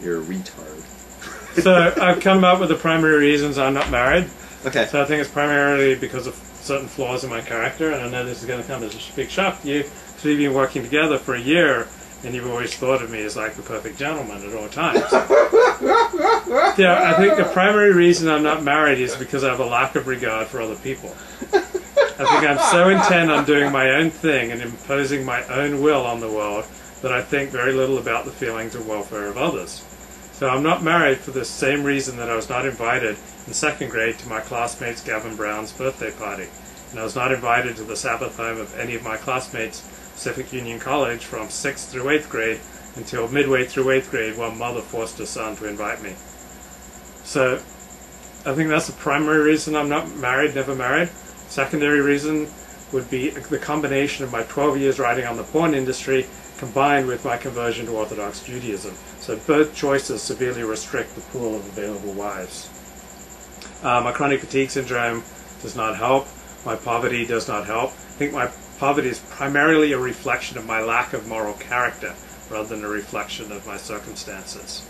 You're a retard. So I've come up with the primary reasons I'm not married. Okay. So I think it's primarily because of certain flaws in my character, and I know this is going to come as a big shock to you. So we've been working together for a year, and you've always thought of me as like the perfect gentleman at all times. Yeah, I think the primary reason I'm not married is because I have a lack of regard for other people. I think I'm so intent on doing my own thing and imposing my own will on the world that I think very little about the feelings and welfare of others. So I'm not married for the same reason that I was not invited in second grade to my classmates Gavin Brown's birthday party. And I was not invited to the Sabbath home of any of my classmates Pacific Union College from 6th through 8th grade until midway through 8th grade when mother forced her son to invite me. So I think that's the primary reason I'm not married, never married. Secondary reason would be the combination of my 12 years writing on the porn industry combined with my conversion to Orthodox Judaism. So both choices severely restrict the pool of available wives. My chronic fatigue syndrome does not help. My poverty does not help. I think my poverty is primarily a reflection of my lack of moral character rather than a reflection of my circumstances.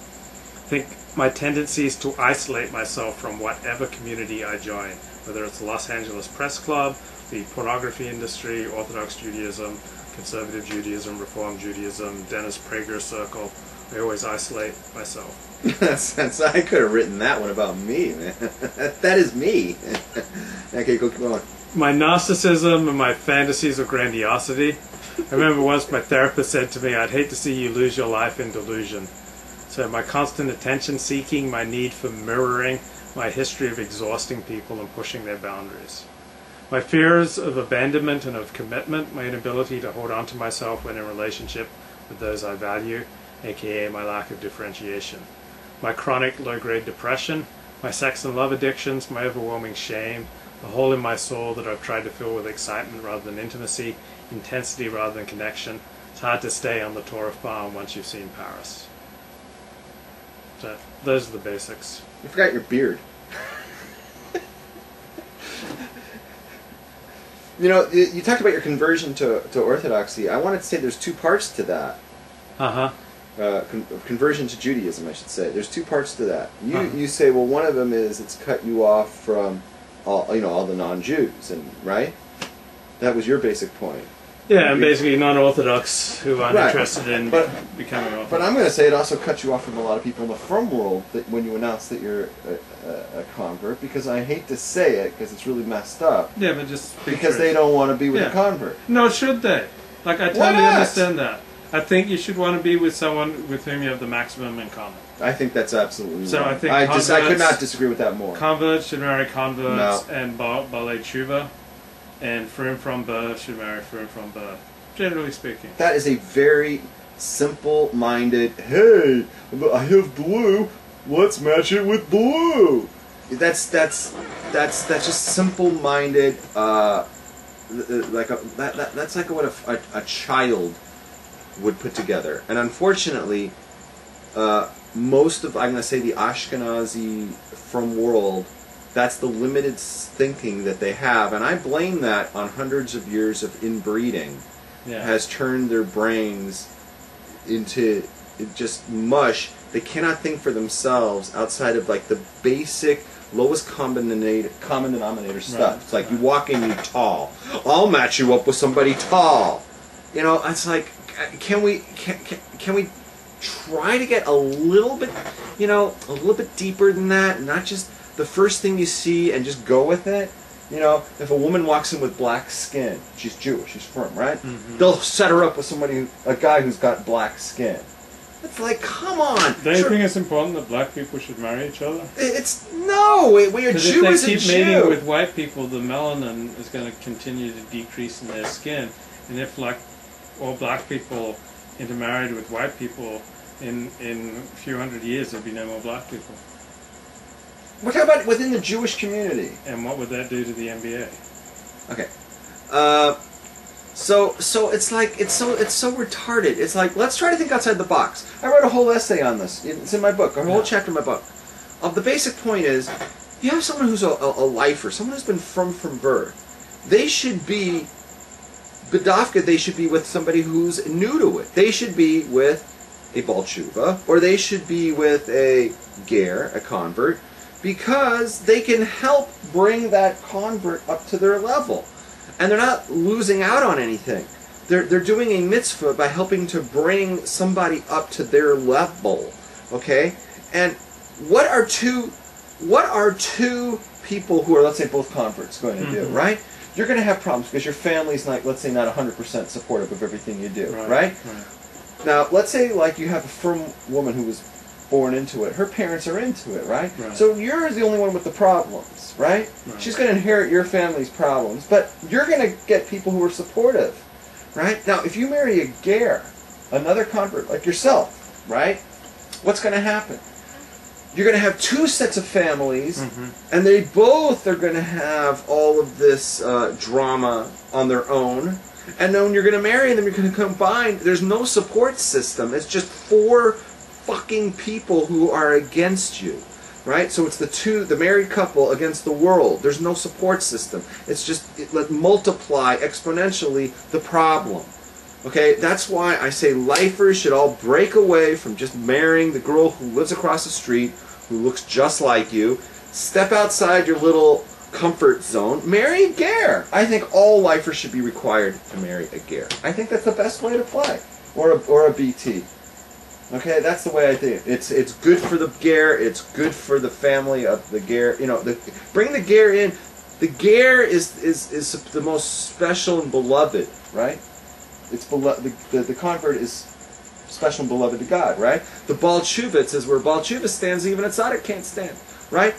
I think my tendency is to isolate myself from whatever community I join, whether it's the Los Angeles Press Club, the pornography industry, Orthodox Judaism, Conservative Judaism, Reform Judaism, Dennis Prager Circle. I always isolate myself. I could have written that one about me, man. That is me. Okay, go on. My narcissism and my fantasies of grandiosity. I remember once my therapist said to me, I'd hate to see you lose your life in delusion. So my constant attention seeking, my need for mirroring, my history of exhausting people and pushing their boundaries. My fears of abandonment and of commitment, my inability to hold on to myself when in relationship with those I value, aka my lack of differentiation. My chronic low-grade depression, my sex and love addictions, my overwhelming shame, the hole in my soul that I've tried to fill with excitement rather than intimacy, intensity rather than connection. It's hard to stay on the Torah farm once you've seen Paris. So those are the basics. You forgot your beard. You know, you talked about your conversion to Orthodoxy. I wanted to say there's two parts to that. Uh-huh. Conversion to Judaism, I should say. There's two parts to that. You say, well, one of them is it's cut you off from all the non-Jews, and right? That was your basic point. Yeah, and basically non-Orthodox who aren't interested in becoming Orthodox. But I'm going to say it also cut you off from a lot of people in the frum world that when you announce that you're a convert, because I hate to say it because it's really messed up. Yeah, but just because they don't want to be with a convert. No, should they? Like, I totally understand that. I think you should want to be with someone with whom you have the maximum in common. I think that's absolutely so wrong. I think I could not disagree with that more. Converts should marry converts and Balei Tshuva, and Frum from birth should marry Frum from birth, generally speaking. That is a very simple-minded, hey, I have blue, let's match it with blue. That's just simple-minded, that's like what a child would put together. And unfortunately, most of, I'm going to say, the Ashkenazi frum world, that's the limited thinking that they have. And I blame that on hundreds of years of inbreeding. Has turned their brains into just mush. They cannot think for themselves outside of like the basic lowest common denominator stuff. It's like you walk in, you tall. I'll match you up with somebody tall. You know, it's like, can we try to get a little bit, a little bit deeper than that, not just the first thing you see and just go with it? You know, if a woman walks in with black skin, she's Jewish, she's frum, right? Mm-hmm. They'll set her up with a guy who's got black skin. It's like, come on. Do you think it's important that black people should marry each other? No, we are Jew as a Jew. If they keep mating with white people, the melanin is going to continue to decrease in their skin. And if, like, all black people intermarried with white people, in a few hundred years there'd be no more black people. What about within the Jewish community? And what would that do to the NBA? Okay. So it's like it's so retarded. It's like, let's try to think outside the box. I wrote a whole essay on this. It's in my book, a whole chapter in my book. The basic point is, you have someone who's a lifer, someone who's been from birth. They should be, B'davka, they should be with somebody who's new to it. They should be with a Baal Tshuva, or they should be with a ger, a convert, because they can help bring that convert up to their level. And they're not losing out on anything. They're doing a mitzvah by helping to bring somebody up to their level. Okay? And what are two people who are, let's say, both converts going to do, right? You're going to have problems because your family's not, let's say, not 100% supportive of everything you do, right? Now, let's say, like, you have a firm woman who was born into it. Her parents are into it, right? So you're the only one with the problems, right? She's going to inherit your family's problems, but you're going to get people who are supportive, right? Now, if you marry a ger, another convert like yourself, right? What's going to happen? You're going to have two sets of families, and they both are going to have all of this drama on their own. And then when you're going to marry them, you're going to combine. There's no support system. It's just four fucking people who are against you, right? So it's the married couple against the world. There's no support system. It's just multiply exponentially the problem. Okay, that's why I say lifers should all break away from just marrying the girl who lives across the street, who looks just like you. Step outside your little comfort zone. Marry a ger. I think all lifers should be required to marry a ger. I think that's the best way to play, or a BT. Okay, that's the way I think it. It's good for the ger. It's good for the family of the ger. You know, bring the ger in. The ger is the most special and beloved, right? It's beloved. The convert is special and beloved to God, right? The Baal Tshuva, it says where Baal Tshuva stands, even a tzaddik can't stand, right?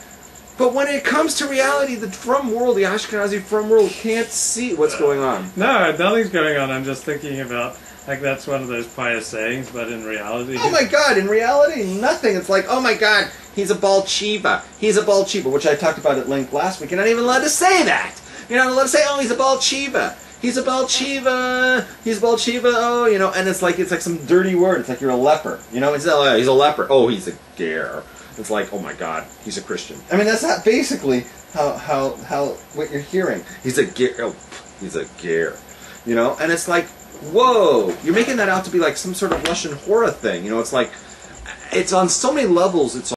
But when it comes to reality, the frum world, the Ashkenazi frum world, can't see what's going on. No, nothing's going on. I'm just thinking about, like, that's one of those pious sayings, but in reality... Oh my God, in reality, nothing. It's like, oh my God, he's a Baal Tshuva. He's a Baal Tshuva, which I talked about at length last week. You're not even allowed to say that. You're not allowed to say, oh, he's a Baal Tshuva. He's a Baal Tshuva. He's a Baal Tshuva. Oh, you know, and it's like some dirty word. It's like you're a leper. You know, it's he's a leper. Oh, he's a ger. It's like, oh my God, he's a Christian. I mean, that's not basically how what you're hearing. He's a ger. Oh, he's a ger. You know, and it's like, whoa, you're making that out to be like some sort of Russian horror thing. You know, it's like, it's on so many levels. It's